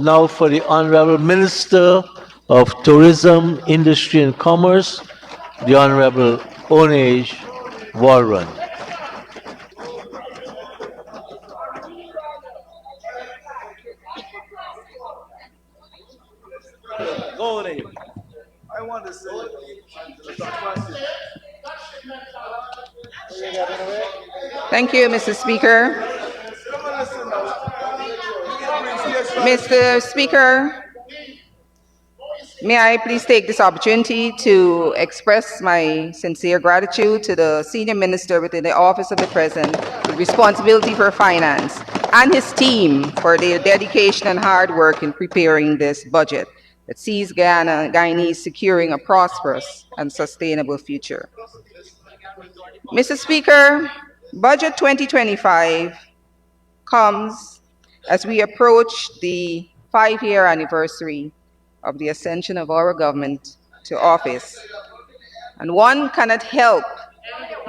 Now for the Honorable Minister of Tourism, Industry and Commerce, the Honorable Oneidge Walrond. I want to say, Thank you, Mr. Speaker. Mr. Speaker, may I please take this opportunity to express my sincere gratitude to the Senior Minister within the Office of the President with responsibility for finance and his team for their dedication and hard work in preparing this budget that sees Guyanese securing a prosperous and sustainable future. Mr. Speaker, Budget 2025 comes as we approach the 5-year anniversary of the ascension of our government to office. And one cannot help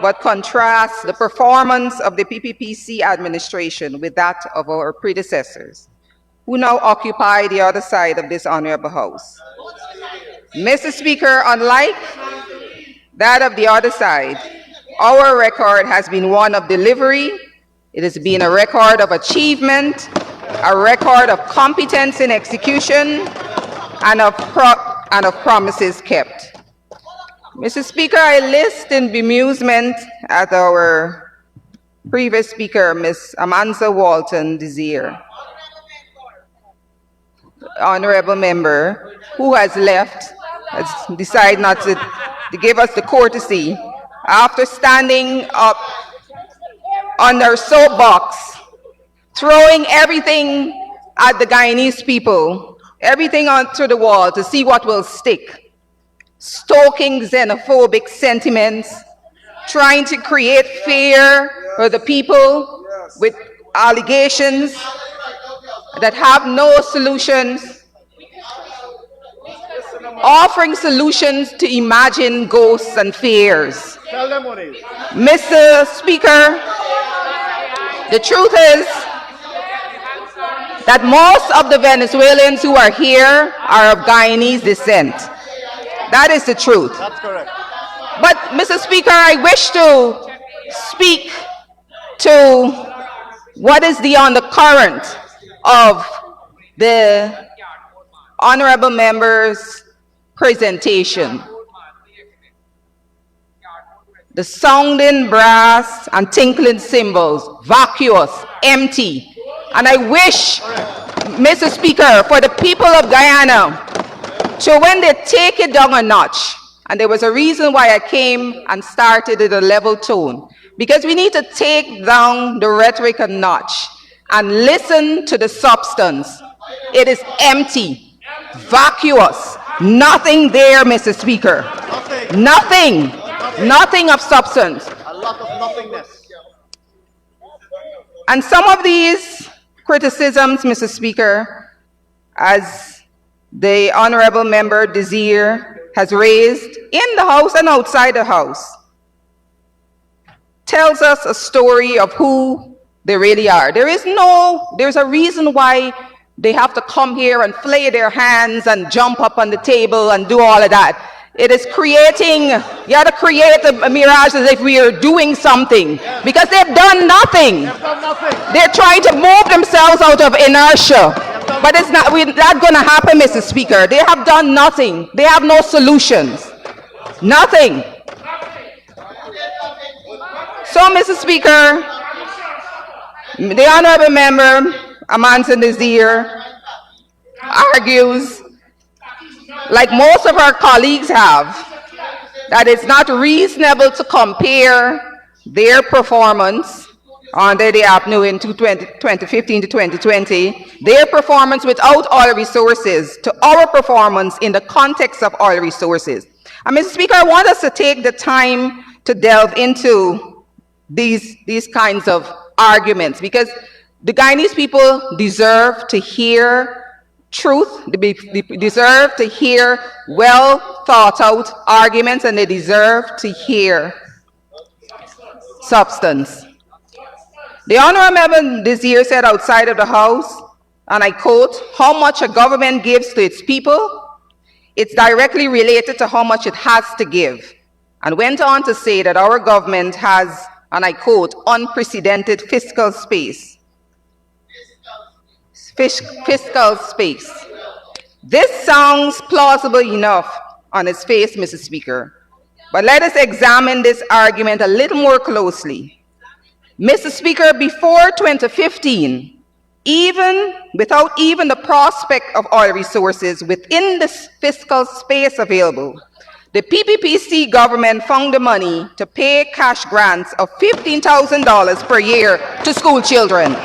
but contrast the performance of the PPPC administration with that of our predecessors, who now occupy the other side of this honorable house. Mr. Speaker, unlike that of the other side, our record has been one of delivery. It has been a record of achievement, a record of competence in execution, and of promises kept. Mr. Speaker, I list in bemusement at our previous speaker, Ms. Amanza Walton Desir, honorable member, who has left, has decided not to give us the courtesy after standing up on their soapbox, throwing everything at the Guyanese people, everything onto the wall to see what will stick, stoking xenophobic sentiments, trying to create fear for the people with allegations that have no solutions, offering solutions to imagine ghosts and fears. Mr. Speaker, the truth is that most of the Venezuelans who are here are of Guyanese descent. That is the truth. that's correct. But, Mr. Speaker, I wish to speak to what is the undercurrent of the honorable member's presentation. The sounding brass and tinkling cymbals, vacuous, empty. And I wish, Mr. Speaker, for the people of Guyana, so when they take it down a notch, and there was a reason why I came and started at a level tone, because we need to take down the rhetoric a notch and listen to the substance. It is empty, vacuous, nothing there, Mr. Speaker. Nothing. Nothing of substance. A lot of nothingness. And some of these criticisms, Mr. Speaker, as the honorable member Desir has raised in the House and outside the House, tells us a story of who they really are. There's a reason why they have to come here and flay their hands and jump up on the table and do all of that. It is creating, you have to create a mirage as if we are doing something, because they've done nothing. They're trying to move themselves out of inertia, but it's not going to happen, Mr. Speaker. They have done nothing. They have no solutions. Nothing. So, Mr. Speaker, the honorable member, Amanza Desir, argues, like most of our colleagues have, that it's not reasonable to compare their performance under the APNU in 2015 to 2020, their performance without oil resources, to our performance in the context of oil resources. And Mr. Speaker, I want us to take the time to delve into these kinds of arguments, because the Guyanese people deserve to hear truth, they deserve to hear well thought out arguments, and they deserve to hear substance. The honorable member this year said outside of the House, and I quote, how much a government gives to its people, it's directly related to how much it has to give, and went on to say that our government has, and I quote, unprecedented fiscal space. Fiscal space. This sounds plausible enough on its face, Mr. Speaker, but let us examine this argument a little more closely. Mr. Speaker, before 2015, without even the prospect of oil resources within the fiscal space available, the PPPC government found the money to pay cash grants of $15,000 per year to school children.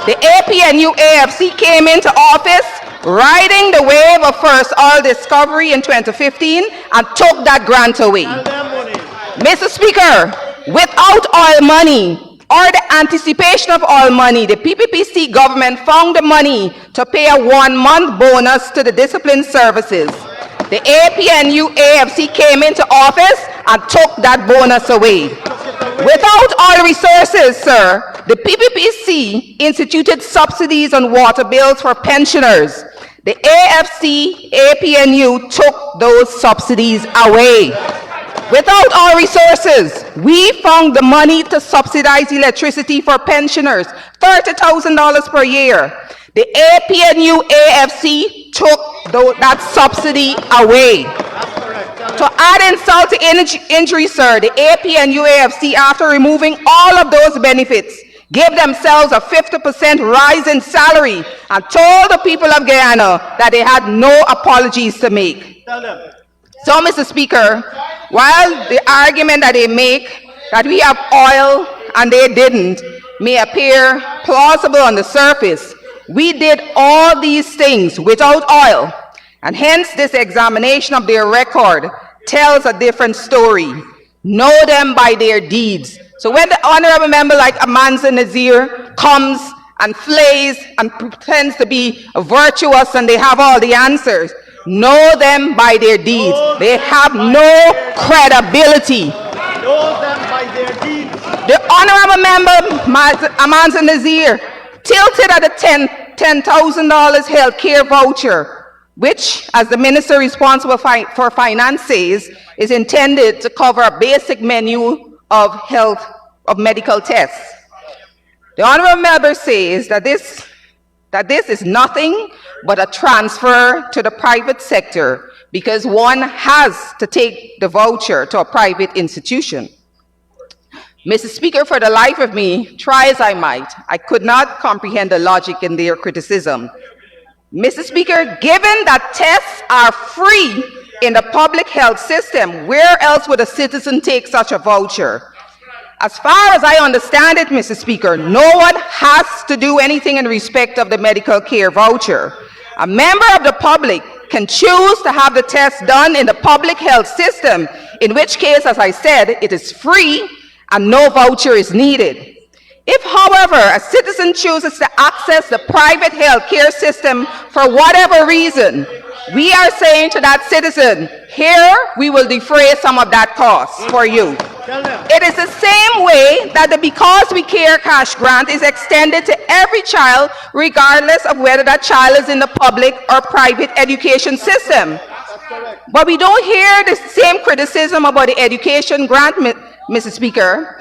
The APNU-AFC came into office riding the wave of first oil discovery in 2015 and took that grant away. Mr. Speaker, without oil money, or the anticipation of oil money, the PPPC government found the money to pay a 1-month bonus to the discipline services. The APNU-AFC came into office and took that bonus away. Without oil resources, sir, the PPPC instituted subsidies on water bills for pensioners. The APNU took those subsidies away. Without our resources, we found the money to subsidize electricity for pensioners, $30,000 per year. The APNU-AFC took that subsidy away. To add insult to injury, sir, the APNU-AFC, after removing all of those benefits, gave themselves a 50% rise in salary and told the people of Guyana that they had no apologies to make. So, Mr. Speaker, while the argument that they make that we have oil and they didn't may appear plausible on the surface, we did all these things without oil, and hence this examination of their record tells a different story. Know them by their deeds. So when the honorable member like Amanza Nazir comes and flays and pretends to be virtuous and they have all the answers, know them by their deeds. They have no credibility. Know them by their deeds. The honorable member Amanza Nazir tilted at the $10,000 health care voucher, which, as the minister responsible for finance says, is intended to cover a basic menu of medical tests. The honorable member says that this is nothing but a transfer to the private sector because one has to take the voucher to a private institution. Mr. Speaker, for the life of me, try as I might, I could not comprehend the logic in their criticism. Mr. Speaker, given that tests are free in the public health system, where else would a citizen take such a voucher? As far as I understand it, Mr. Speaker, no one has to do anything in respect of the medical care voucher. A member of the public can choose to have the test done in the public health system, in which case, as I said, it is free and no voucher is needed. If, however, a citizen chooses to access the private health care system for whatever reason, we are saying to that citizen, here we will defray some of that cost for you. It is the same way that the Because We Care cash grant is extended to every child, regardless of whether that child is in the public or private education system. But we don't hear the same criticism about the education grant, Mr. Speaker.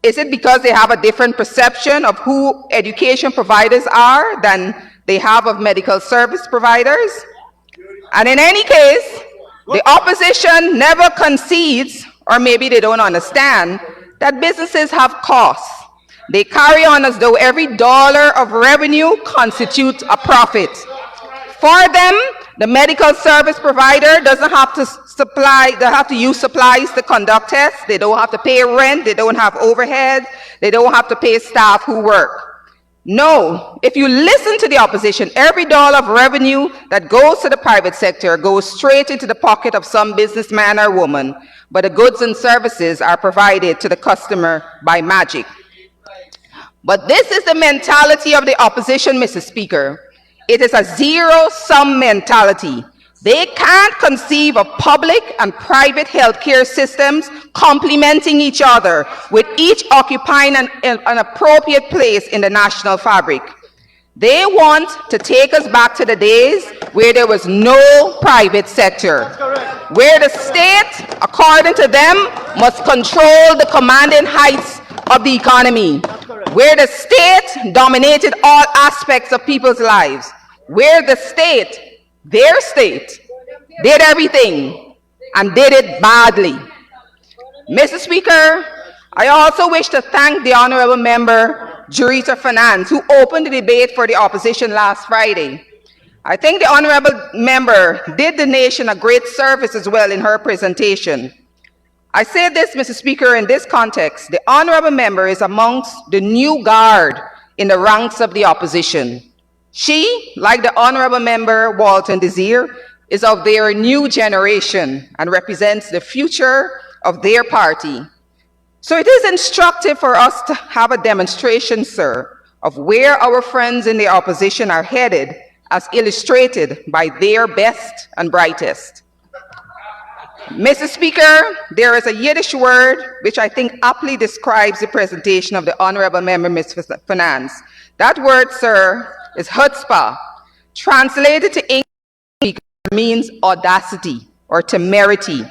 Is it because they have a different perception of who education providers are than they have of medical service providers? And in any case, the opposition never concedes, or maybe they don't understand, that businesses have costs. They carry on as though every dollar of revenue constitutes a profit. For them, the medical service provider doesn't have to use supplies to conduct tests. They don't have to pay rent. They don't have overhead. They don't have to pay staff who work. No, if you listen to the opposition, every dollar of revenue that goes to the private sector goes straight into the pocket of some businessman or woman, but the goods and services are provided to the customer by magic. But this is the mentality of the opposition, Mr. Speaker. It is a zero-sum mentality. They can't conceive of public and private healthcare systems complementing each other, with each occupying an appropriate place in the national fabric. They want to take us back to the days where there was no private sector, where the state, according to them, must control the commanding heights of the economy, where the state dominated all aspects of people's lives, where the state, their state, did everything and did it badly. Mr. Speaker, I also wish to thank the Honorable Member Jurita Finance, who opened the debate for the opposition last Friday. I think the Honorable Member did the nation a great service as well in her presentation. I say this, Mr. Speaker, in this context, the Honorable Member is amongst the new guard in the ranks of the opposition. She, like the Honorable Member Walton Desir, is of their new generation and represents the future of their party. So it is instructive for us to have a demonstration, sir, of where our friends in the opposition are headed, as illustrated by their best and brightest. Mr. Speaker, there is a Yiddish word which I think aptly describes the presentation of the Honorable Member, Ms. Finance. That word, sir, is chutzpah. Translated to English, means audacity or temerity.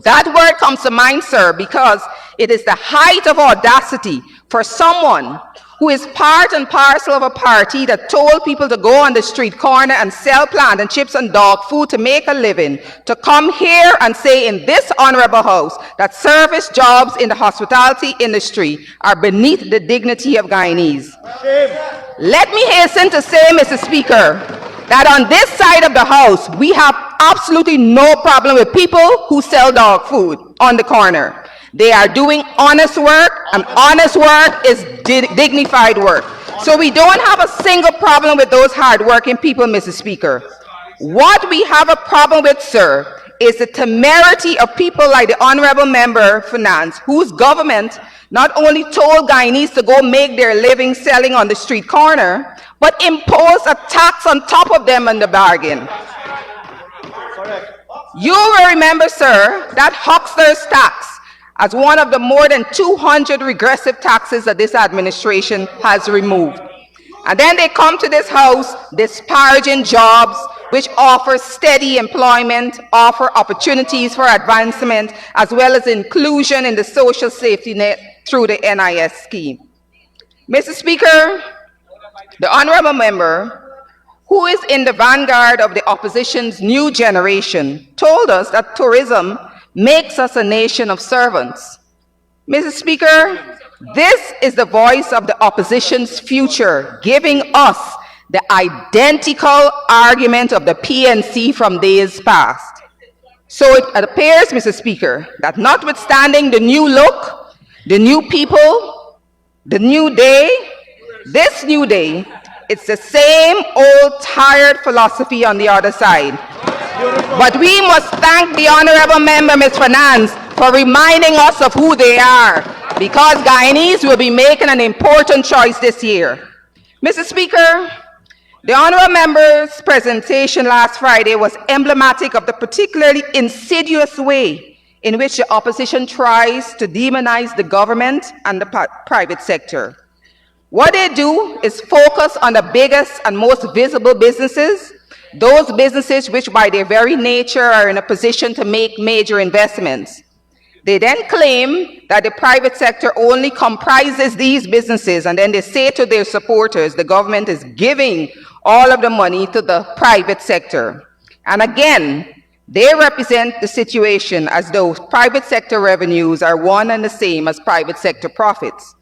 That word comes to mind, sir, because it is the height of audacity for someone who is part and parcel of a party that told people to go on the street corner and sell plant and chips and dog food to make a living, to come here and say in this honorable house that service jobs in the hospitality industry are beneath the dignity of Guyanese. Let me hasten to say, Mr. Speaker, that on this side of the house, we have absolutely no problem with people who sell dog food on the corner. They are doing honest work, and honest work is dignified work. So we don't have a single problem with those hardworking people, Mr. Speaker. What we have a problem with, sir, is the temerity of people like the Honorable Member Finance, whose government not only told Guyanese to go make their living selling on the street corner, but imposed a tax on top of them in the bargain. You will remember, sir, that huckster's tax as one of the more than 200 regressive taxes that this administration has removed. And then they come to this house disparaging jobs which offer steady employment, offer opportunities for advancement, as well as inclusion in the social safety net through the NIS scheme. Mr. Speaker, the Honorable Member, who is in the vanguard of the opposition's new generation, told us that tourism makes us a nation of servants. Mr. Speaker, this is the voice of the opposition's future, giving us the identical argument of the PNC from days past. So it appears, Mr. Speaker, that notwithstanding the new look, the new people, the new day, this new day, it's the same old tired philosophy on the other side. But we must thank the Honorable Member, Ms. Finance, for reminding us of who they are, because Guyanese will be making an important choice this year. Mr. Speaker, the Honorable Member's presentation last Friday was emblematic of the particularly insidious way in which the opposition tries to demonize the government and the private sector. What they do is focus on the biggest and most visible businesses, those businesses which by their very nature are in a position to make major investments. They then claim that the private sector only comprises these businesses, and then they say to their supporters, the government is giving all of the money to the private sector. And again, they represent the situation as though private sector revenues are one and the same as private sector profits.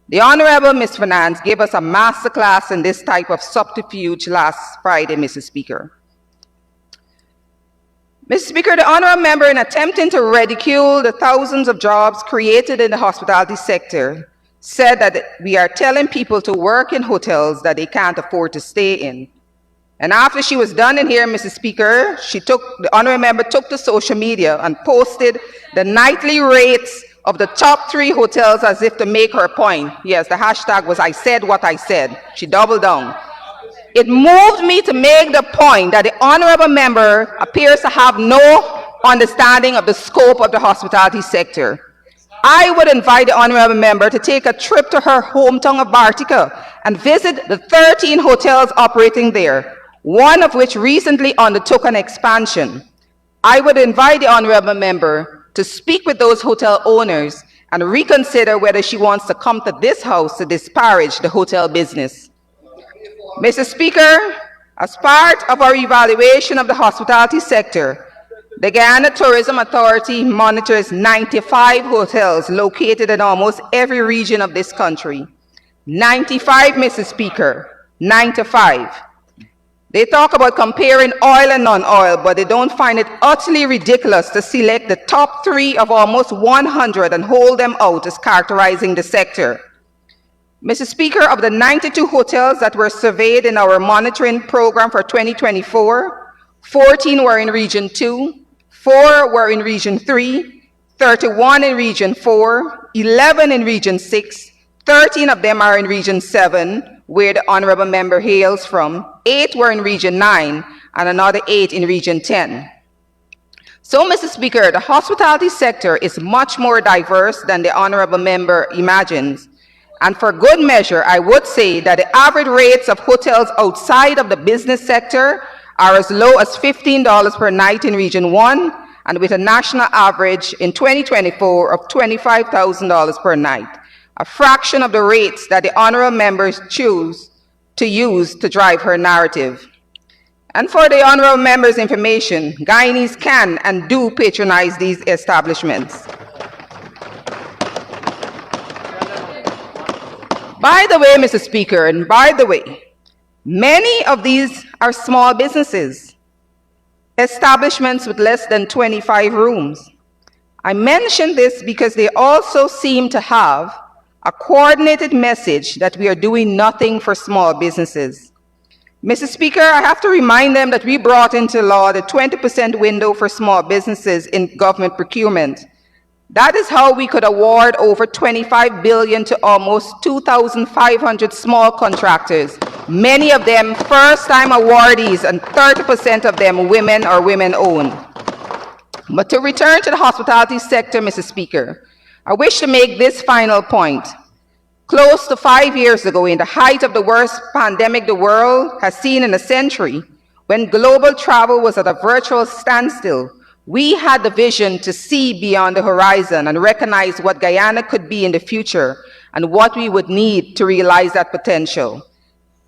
The Honorable Ms. Finance gave us a masterclass in this type of subterfuge last Friday, Mr. Speaker. Mr. Speaker, the Honorable Member, in attempting to ridicule the thousands of jobs created in the hospitality sector, said that we are telling people to work in hotels that they can't afford to stay in. And after she was done in here, Mr. Speaker, the Honorable Member took to social media and posted the nightly rates of the top 3 hotels as if to make her point. Yes, the hashtag was "I said what I said." She doubled down. It moved me to make the point that the Honorable Member appears to have no understanding of the scope of the hospitality sector. I would invite the Honorable Member to take a trip to her hometown of Bartica and visit the 13 hotels operating there, one of which recently undertook an expansion. I would invite the honorable member to speak with those hotel owners and reconsider whether she wants to come to this house to disparage the hotel business. Mr. Speaker, as part of our evaluation of the hospitality sector, the Guyana Tourism Authority monitors 95 hotels located in almost every region of this country. 95, Mr. Speaker, 95. They talk about comparing oil and non-oil, but they don't find it utterly ridiculous to select the top 3 of almost 100 and hold them out as characterizing the sector. Mr. Speaker, of the 92 hotels that were surveyed in our monitoring program for 2024, 14 were in Region 2, 4 were in Region 3, 31 in Region 4, 11 in Region 6, 13 of them are in Region 7, where the honorable member hails from, 8 were in Region 9, and another 8 in Region 10. So, Mr. Speaker, the hospitality sector is much more diverse than the honorable member imagines. And for good measure, I would say that the average rates of hotels outside of the business sector are as low as $15 per night in Region 1, and with a national average in 2024 of $25,000 per night, a fraction of the rates that the honorable members choose to use to drive her narrative. And for the honorable members' information, Guyanese can and do patronize these establishments. By the way, Mr. Speaker, and by the way, many of these are small businesses, establishments with less than 25 rooms. I mention this because they also seem to have a coordinated message that we are doing nothing for small businesses. Mr. Speaker, I have to remind them that we brought into law the 20% window for small businesses in government procurement. That is how we could award over $25 billion to almost 2,500 small contractors, many of them first-time awardees and 30% of them women or women-owned. But to return to the hospitality sector, Mr. Speaker, I wish to make this final point. Close to 5 years ago, in the height of the worst pandemic the world has seen in a century, when global travel was at a virtual standstill, we had the vision to see beyond the horizon and recognize what Guyana could be in the future and what we would need to realize that potential.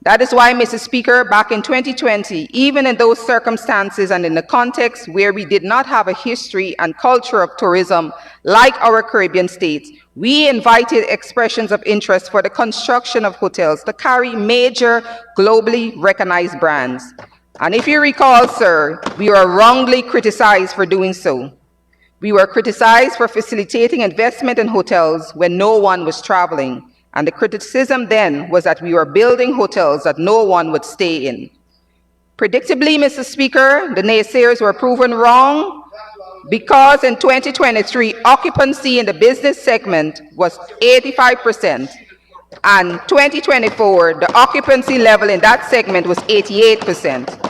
That is why, Mr. Speaker, back in 2020, even in those circumstances and in the context where we did not have a history and culture of tourism like our Caribbean states, we invited expressions of interest for the construction of hotels to carry major globally recognized brands. And if you recall, sir, we were wrongly criticized for doing so. We were criticized for facilitating investment in hotels when no one was traveling. And the criticism then was that we were building hotels that no one would stay in. Predictably, Mr. Speaker, the naysayers were proven wrong because in 2023, occupancy in the business segment was 85%. And 2024, the occupancy level in that segment was 88%.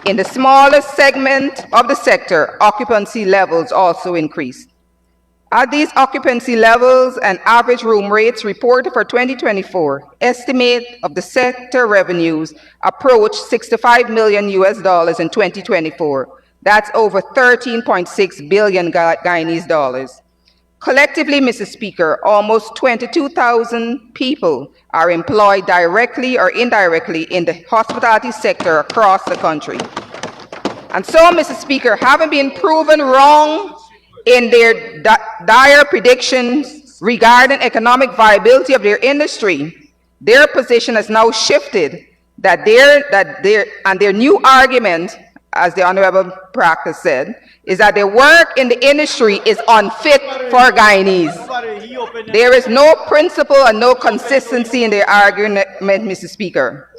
In the smallest segment of the sector, occupancy levels also increased. At these occupancy levels and average room rates reported for 2024, estimate of the sector revenues approached $65 million in 2024. That's over 13.6 billion Guyanese dollars. Collectively, Mr. Speaker, almost 22,000 people are employed directly or indirectly in the hospitality sector across the country. And so, Mr. Speaker, having been proven wrong in their dire predictions regarding economic viability of their industry, their position has now shifted that their new argument, as the Honorable Practice said, is that their work in the industry is unfit for Guyanese. There is no principle and no consistency in their argument, Mr. Speaker.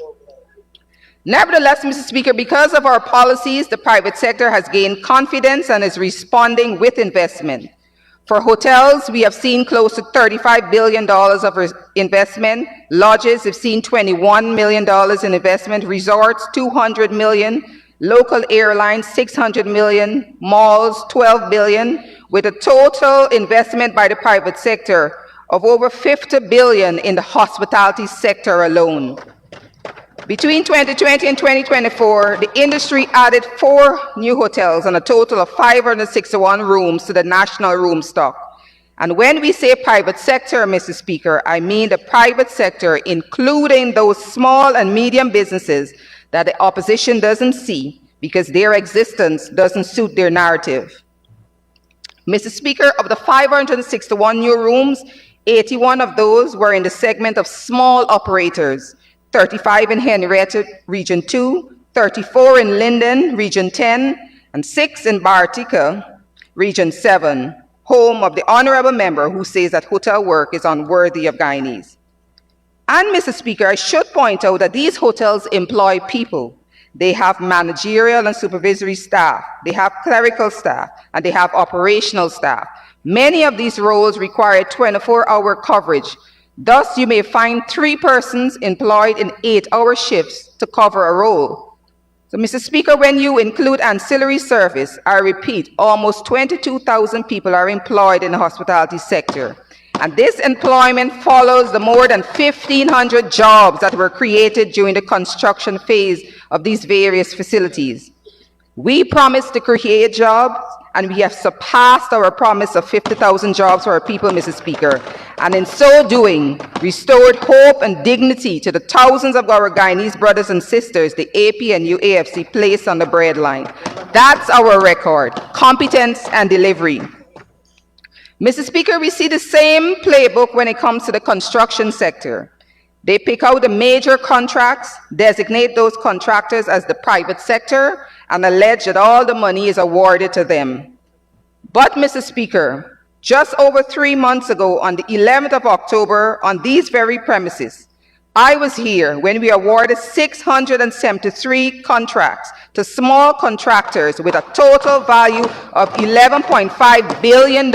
Nevertheless, Mr. Speaker, because of our policies, the private sector has gained confidence and is responding with investment. For hotels, we have seen close to $35 billion of investment. Lodges have seen $21 million in investment. Resorts, $200 million. Local airlines, $600 million. Malls, $12 billion, with a total investment by the private sector of over 50 billion in the hospitality sector alone. Between 2020 and 2024, the industry added 4 new hotels and a total of 561 rooms to the national room stock. And when we say private sector, Mr. Speaker, I mean the private sector, including those small and medium businesses that the opposition doesn't see because their existence doesn't suit their narrative. Mr. Speaker, of the 561 new rooms, 81 of those were in the segment of small operators, 35 in Henrietta, Region 2, 34 in Linden, Region 10, and 6 in Bartica, Region 7, home of the honorable member who says that hotel work is unworthy of Guyanese. And, Mr. Speaker, I should point out that these hotels employ people. They have managerial and supervisory staff, they have clerical staff, and they have operational staff. Many of these roles require 24-hour coverage. Thus, you may find 3 persons employed in 8-hour shifts to cover a role. So, Mr. Speaker, when you include ancillary service, I repeat, almost 22,000 people are employed in the hospitality sector. And this employment follows the more than 1,500 jobs that were created during the construction phase of these various facilities. We promised to create jobs, and we have surpassed our promise of 50,000 jobs for our people, Mr. Speaker. And in so doing, restored hope and dignity to the thousands of our Guyanese brothers and sisters the AP and UAFC placed on the breadline. That's our record, competence and delivery. Mr. Speaker, we see the same playbook when it comes to the construction sector. They pick out the major contracts, designate those contractors as the private sector, and allege that all the money is awarded to them. But, Mr. Speaker, just over 3 months ago, on the 11th of October, on these very premises, I was here when we awarded 673 contracts to small contractors with a total value of $11.5 billion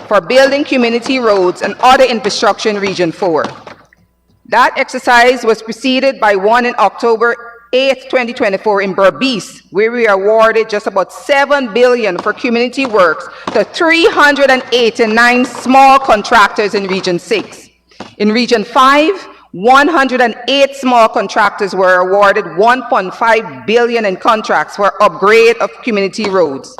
for building community roads and other infrastructure in Region 4. That exercise was preceded by one in October 8, 2024 in Berbice, where we awarded just about $7 billion for community works to 389 small contractors in Region 6. In Region 5, 108 small contractors were awarded $1.5 billion in contracts for upgrade of community roads.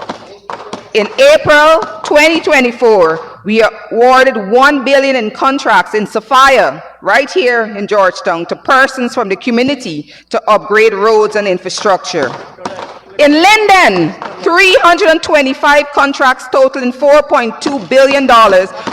In April 2024, we awarded $1 billion in contracts in Sophia, right here in Georgetown, to persons from the community to upgrade roads and infrastructure. In Linden, 325 contracts totaling $4.2 billion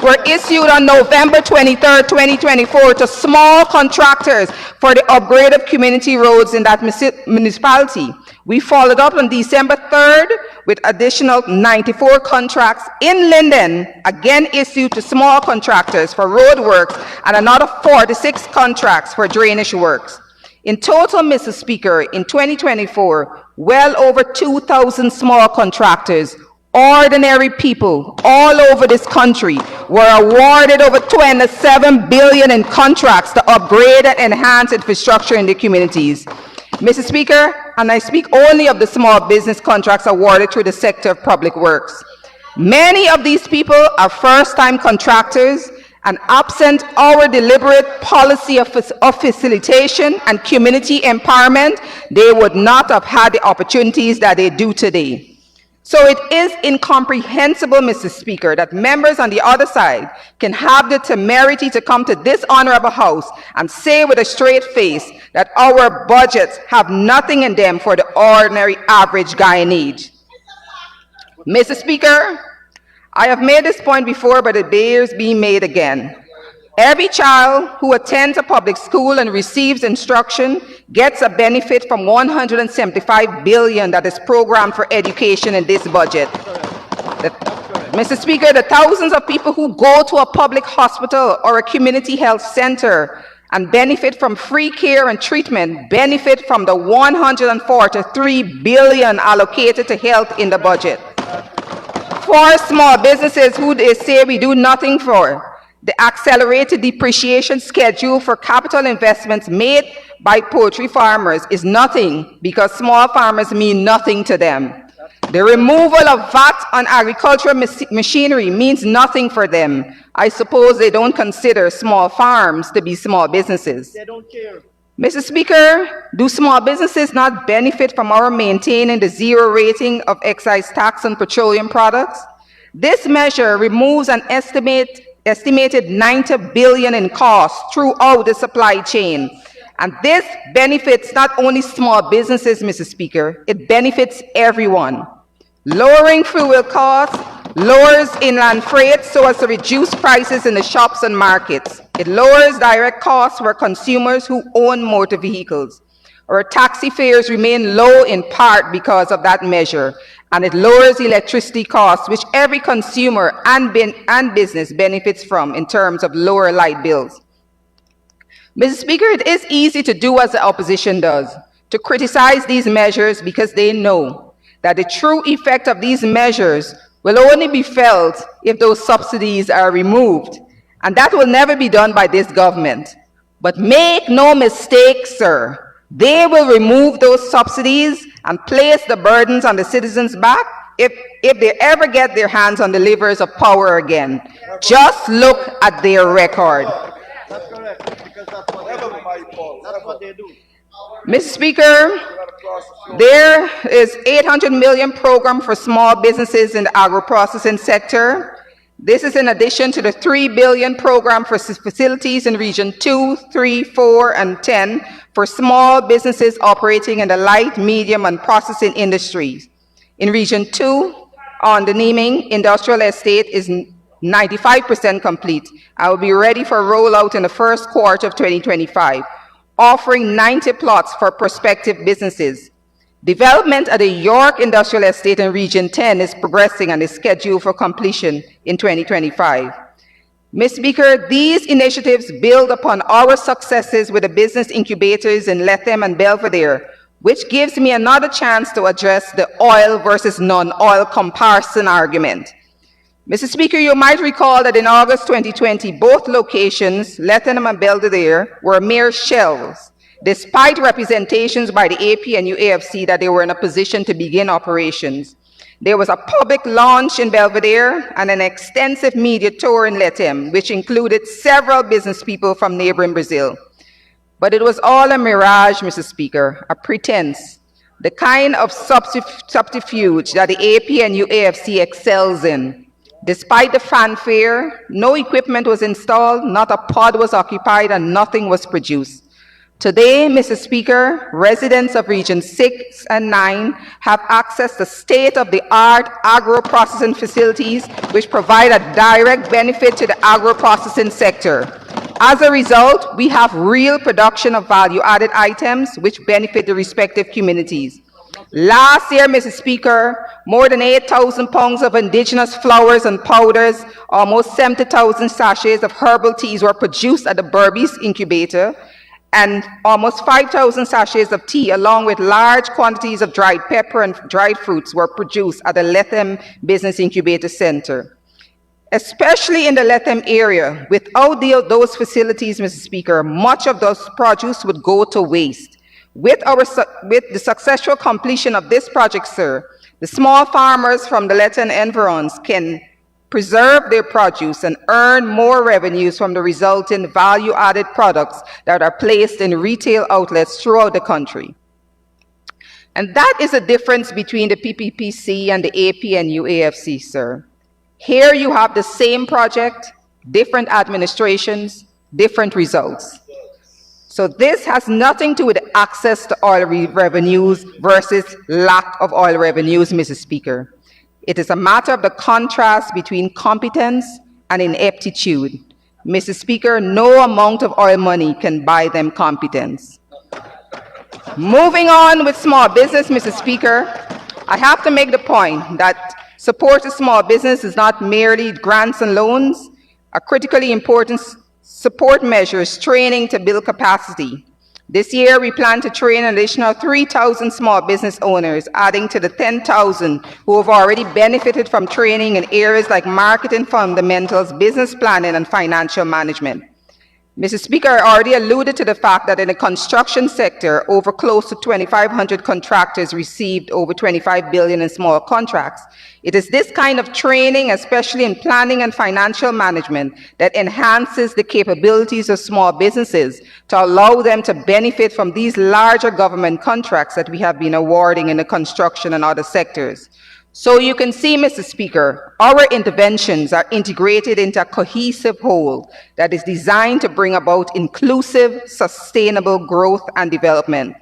were issued on November 23, 2024 to small contractors for the upgrade of community roads in that municipality. We followed up on December 3rd with additional 94 contracts in Linden, again issued to small contractors for road works, and another 46 contracts for drainage works. In total, Mr. Speaker, in 2024, well over 2,000 small contractors, ordinary people all over this country, were awarded over $27 billion in contracts to upgrade and enhance infrastructure in the communities. Mr. Speaker, and I speak only of the small business contracts awarded through the sector of public works. Many of these people are first-time contractors, and absent our deliberate policy of facilitation and community empowerment, they would not have had the opportunities that they do today. So it is incomprehensible, Mr. Speaker, that members on the other side can have the temerity to come to this honorable house and say with a straight face that our budgets have nothing in them for the ordinary average Guyanese. Mr. Speaker, I have made this point before, but it bears being made again. Every child who attends a public school and receives instruction gets a benefit from $175 billion that is programmed for education in this budget. Mr. Speaker, the thousands of people who go to a public hospital or a community health center and benefit from free care and treatment benefit from the $143 billion allocated to health in the budget. For small businesses who they say we do nothing for, the accelerated depreciation schedule for capital investments made by poultry farmers is nothing because small farmers mean nothing to them. The removal of VAT on agricultural machinery means nothing for them. I suppose they don't consider small farms to be small businesses. They don't care. Mr. Speaker, do small businesses not benefit from our maintaining the zero rating of excise tax on petroleum products? This measure removes an estimated 90 billion in costs throughout the supply chain. And this benefits not only small businesses, Mr. Speaker, it benefits everyone. Lowering fuel costs lowers inland freight so as to reduce prices in the shops and markets. It lowers direct costs for consumers who own motor vehicles. Our taxi fares remain low in part because of that measure, and it lowers electricity costs, which every consumer and business benefits from in terms of lower light bills. Mr. Speaker, it is easy to do as the opposition does, to criticize these measures because they know that the true effect of these measures will only be felt if those subsidies are removed, and that will never be done by this government. But make no mistake, sir, they will remove those subsidies and place the burdens on the citizens' back if they ever get their hands on the levers of power again. Just look at their record. That's correct, because that's what they do. Mr. Speaker, there is 800 million program for small businesses in the agro-processing sector. This is in addition to the 3 billion program for facilities in Region 2, 3, 4, and 10 for small businesses operating in the light, medium, and processing industries. In Region 2, on the Naming Industrial Estate is 95% complete. I will be ready for rollout in the first quarter of 2025, offering 90 plots for prospective businesses. Development at the York Industrial Estate in Region 10 is progressing and is scheduled for completion in 2025. Mr. Speaker, these initiatives build upon our successes with the business incubators in Lethem and Belvedere, which gives me another chance to address the oil versus non-oil comparison argument. Mr. Speaker, you might recall that in August 2020, both locations, Lethem and Belvedere, were mere shells, despite representations by the APNU AFC that they were in a position to begin operations. There was a public launch in Belvedere and an extensive media tour in Lethem, which included several business people from neighboring Brazil. But it was all a mirage, Mr. Speaker, a pretense, the kind of subterfuge that the APNU AFC excels in. Despite the fanfare, no equipment was installed, not a pod was occupied, and nothing was produced. Today, Mr. Speaker, residents of Region 6 and 9 have access to state-of-the-art agro-processing facilities which provide a direct benefit to the agro-processing sector. As a result, we have real production of value-added items which benefit the respective communities. Last year, Mr. Speaker, more than 8,000 pounds of indigenous flowers and powders, almost 70,000 sachets of herbal teas were produced at the Berbice incubator, and almost 5,000 sachets of tea, along with large quantities of dried pepper and dried fruits, were produced at the Lethem Business Incubator Center. Especially in the Lethem area, without those facilities, Mr. Speaker, much of those produce would go to waste. With the successful completion of this project, sir, the small farmers from the Lethem environs can preserve their produce and earn more revenues from the resulting value-added products that are placed in retail outlets throughout the country. And that is the difference between the PPPC and the APNU AFC, sir. Here you have the same project, different administrations, different results. So this has nothing to do with access to oil revenues versus lack of oil revenues, Mr. Speaker. It is a matter of the contrast between competence and ineptitude. Mr. Speaker, no amount of oil money can buy them competence. Moving on with small business, Mr. Speaker, I have to make the point that support to small business is not merely grants and loans. A critically important support measure is training to build capacity. This year, we plan to train an additional 3,000 small business owners, adding to the 10,000 who have already benefited from training in areas like marketing fundamentals, business planning, and financial management. Mr. Speaker, I already alluded to the fact that in the construction sector, over close to 2,500 contractors received over $25 billion in small contracts. It is this kind of training, especially in planning and financial management, that enhances the capabilities of small businesses to allow them to benefit from these larger government contracts that we have been awarding in the construction and other sectors. So you can see, Mr. Speaker, our interventions are integrated into a cohesive whole that is designed to bring about inclusive, sustainable growth and development.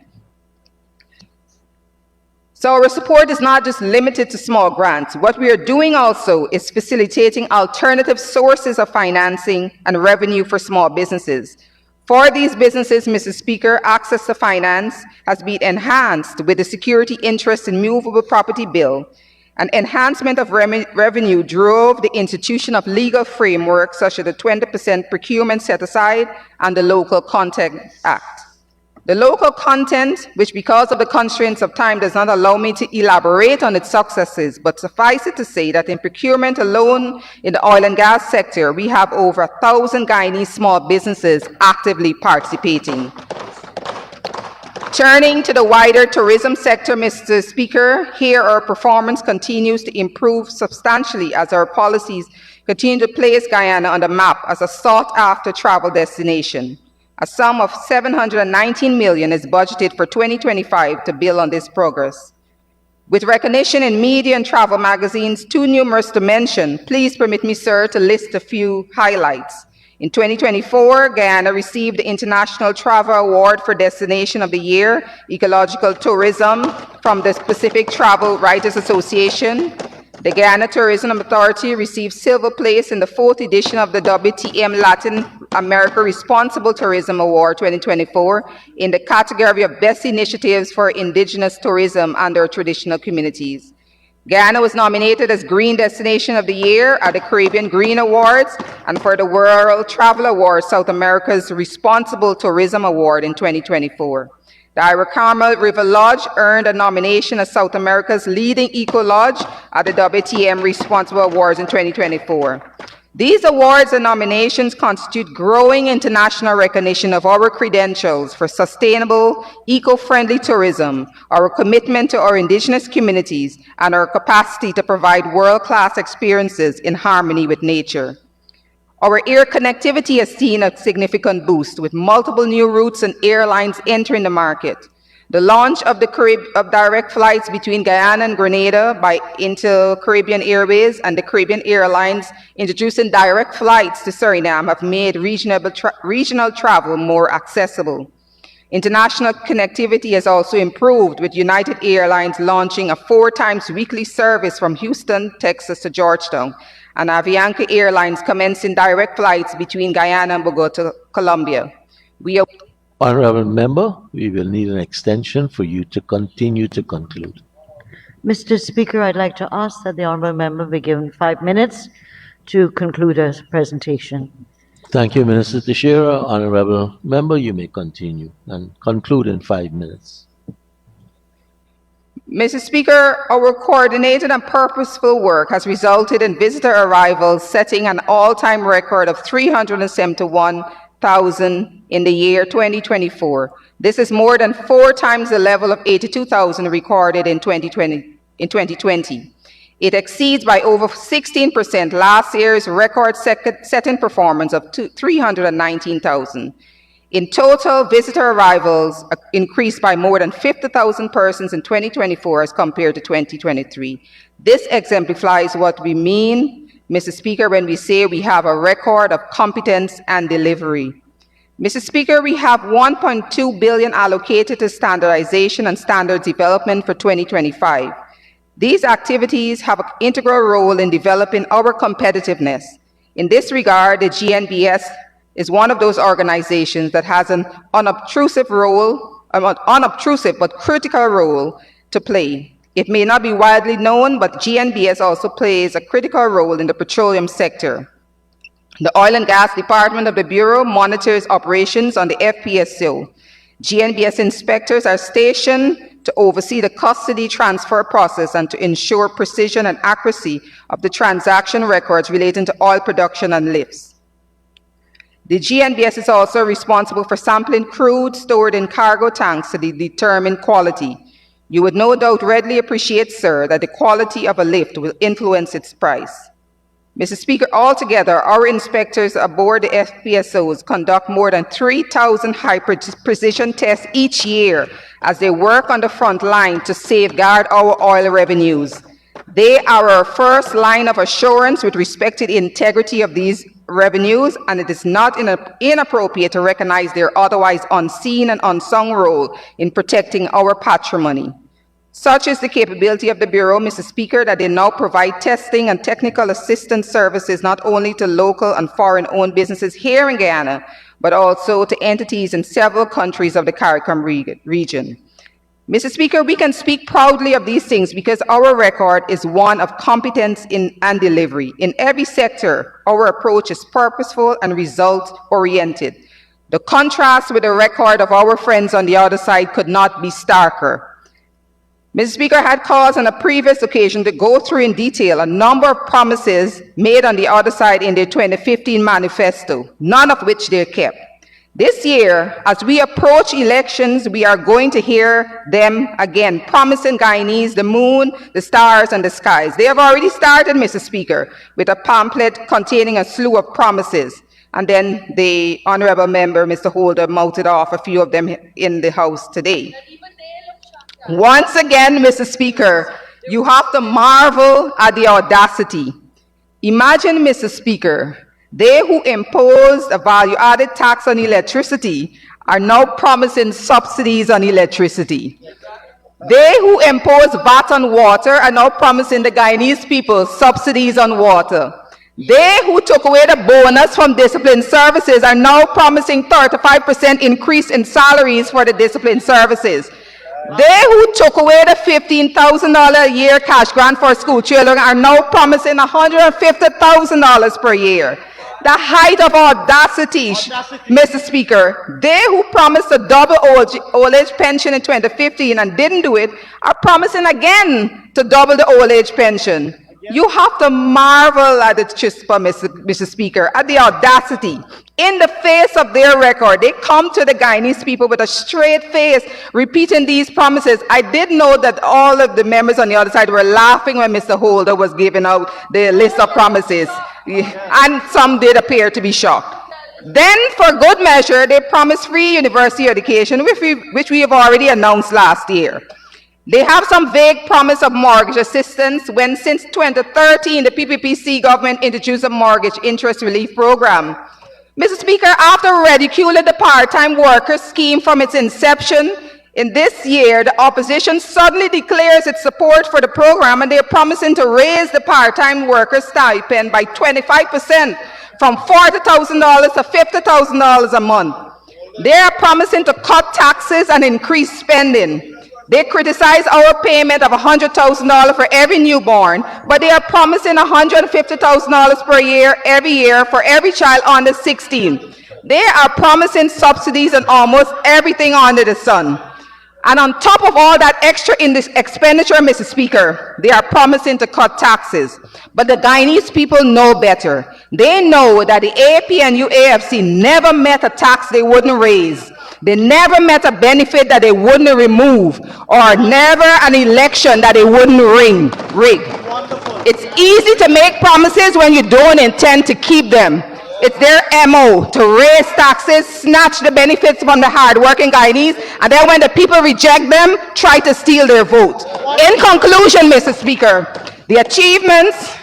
So our support is not just limited to small grants. What we are doing also is facilitating alternative sources of financing and revenue for small businesses. For these businesses, Mr. Speaker, access to finance has been enhanced with the Security Interest in Movable Property Bill. An enhancement of revenue drove the institution of legal frameworks such as the 20% procurement set aside and the Local Content Act. The local content, which because of the constraints of time does not allow me to elaborate on its successes, but suffice it to say that in procurement alone in the oil and gas sector, we have over 1,000 Guyanese small businesses actively participating. Turning to the wider tourism sector, Mr. Speaker, here our performance continues to improve substantially as our policies continue to place Guyana on the map as a sought-after travel destination. A sum of $719 million is budgeted for 2025 to build on this progress. With recognition in media and travel magazines too numerous to mention, please permit me, sir, to list a few highlights. In 2024, Guyana received the International Travel Award for Destination of the Year, Ecological Tourism, from the Pacific Travel Writers Association. The Guyana Tourism Authority received silver place in the 4th edition of the WTM Latin America Responsible Tourism Award 2024 in the category of Best Initiatives for Indigenous Tourism and their Traditional Communities. Guyana was nominated as Green Destination of the Year at the Caribbean Green Awards and for the World Travel Award, South America's Responsible Tourism Award in 2024. The Iracama River Lodge earned a nomination as South America's leading eco lodge at the WTM Responsible Awards in 2024. These awards and nominations constitute growing international recognition of our credentials for sustainable, eco-friendly tourism, our commitment to our indigenous communities, and our capacity to provide world-class experiences in harmony with nature. Our air connectivity has seen a significant boost with multiple new routes and airlines entering the market. The launch of direct flights between Guyana and Grenada by Inter-Caribbean Airways and the Caribbean Airlines introducing direct flights to Suriname have made regional travel more accessible. International connectivity has also improved with United Airlines launching a 4 times weekly service from Houston, Texas to Georgetown, and Avianca Airlines commencing direct flights between Guyana and Bogota, Colombia. Honorable Member, we will need an extension for you to continue to conclude. Mr. Speaker, I'd like to ask that the Honourable Member be given 5 minutes to conclude his presentation. Thank you, Minister Teixeira. Honorable Member, you may continue and conclude in 5 minutes. Mr. Speaker, our coordinated and purposeful work has resulted in visitor arrivals setting an all-time record of 371,000 in the year 2024. This is more than 4 times the level of 82,000 recorded in 2020. It exceeds by over 16% last year's record-setting performance of 319,000. In total, visitor arrivals increased by more than 50,000 persons in 2024 as compared to 2023. This exemplifies what we mean, Mr. Speaker, when we say we have a record of competence and delivery. Mr. Speaker, we have $1.2 billion allocated to standardization and standards development for 2025. These activities have an integral role in developing our competitiveness. In this regard, the GNBS is one of those organizations that has an unobtrusive but critical role to play. It may not be widely known, but GNBS also plays a critical role in the petroleum sector. The Oil and Gas Department of the Bureau monitors operations on the FPSO. GNBS inspectors are stationed to oversee the custody transfer process and to ensure precision and accuracy of the transaction records relating to oil production and lifts. The GNBS is also responsible for sampling crude stored in cargo tanks to determine quality. You would no doubt readily appreciate, sir, that the quality of a lift will influence its price. Mr. Speaker, altogether, our inspectors aboard the FPSOs conduct more than 3,000 high-precision tests each year as they work on the front line to safeguard our oil revenues. They are our first line of assurance with respect to the integrity of these revenues, and it is not inappropriate to recognize their otherwise unseen and unsung role in protecting our patrimony. Such is the capability of the Bureau, Mr. Speaker, that they now provide testing and technical assistance services not only to local and foreign-owned businesses here in Guyana, but also to entities in several countries of the CARICOM region. Mr. Speaker, we can speak proudly of these things because our record is one of competence and delivery. In every sector, our approach is purposeful and result-oriented. The contrast with the record of our friends on the other side could not be starker. Mr. Speaker, I had cause on a previous occasion to go through in detail a number of promises made on the other side in their 2015 manifesto, none of which they kept. This year, as we approach elections, we are going to hear them again, promising Guyanese the moon, the stars, and the skies. They have already started, Mr. Speaker, with a pamphlet containing a slew of promises. And then the honorable member, Mr. Holder, mounted off a few of them in the House today. Once again, Mr. Speaker, you have to marvel at the audacity. Imagine, Mr. Speaker, they who imposed a value-added tax on electricity are now promising subsidies on electricity. They who imposed VAT on water are now promising the Guyanese people subsidies on water. They who took away the bonus from discipline services are now promising 35% increase in salaries for the discipline services. They who took away the $15,000 a year cash grant for school children are now promising $150,000 per year. The height of audacity, Mr. Speaker. They who promised a double old age pension in 2015 and didn't do it are promising again to double the old age pension. You have to marvel at the chispa, Mr. Speaker, at the audacity. In the face of their record, they come to the Guyanese people with a straight face, repeating these promises. I did know that all of the members on the other side were laughing when Mr. Holder was giving out the list of promises, and some did appear to be shocked. Then, for good measure, they promised free university education, which we have already announced last year. They have some vague promise of mortgage assistance when since 2013, the PPPC government introduced a mortgage interest relief program. Mr. Speaker, after ridiculing the part-time workers scheme from its inception, in this year, the opposition suddenly declares its support for the program, and they are promising to raise the part-time workers' stipend by 25% from $40,000 to $50,000 a month. They are promising to cut taxes and increase spending. They criticize our payment of $100,000 for every newborn, but they are promising $150,000 per year every year for every child under 16. They are promising subsidies on almost everything under the sun. And on top of all that extra expenditure, Mr. Speaker, they are promising to cut taxes. But the Guyanese people know better. They know that the AP and UAFC never met a tax they wouldn't raise. They never met a benefit that they wouldn't remove, or never an election that they wouldn't rig. It's easy to make promises when you don't intend to keep them. It's their MO to raise taxes, snatch the benefits from the hard-working Guyanese, and then when the people reject them, try to steal their vote. In conclusion, Mr. Speaker, the achievements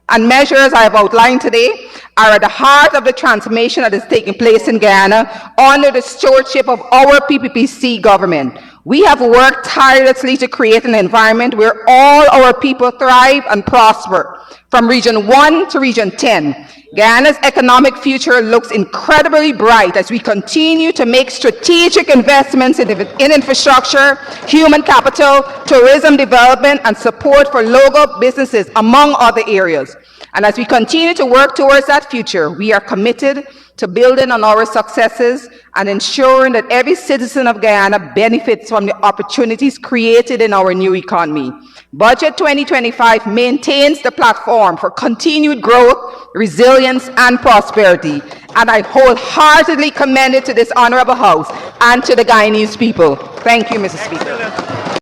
and measures I have outlined today are at the heart of the transformation that is taking place in Guyana under the stewardship of our PPPC government. We have worked tirelessly to create an environment where all our people thrive and prosper, from Region 1 to Region 10. Guyana's economic future looks incredibly bright as we continue to make strategic investments in infrastructure, human capital, tourism development, and support for local businesses, among other areas. And as we continue to work towards that future, we are committed to building on our successes and ensuring that every citizen of Guyana benefits from the opportunities created in our new economy. Budget 2025 maintains the platform for continued growth, resilience, and prosperity. and I wholeheartedly commend it to this honorable House and to the Guyanese people. Thank you, Mr. Speaker.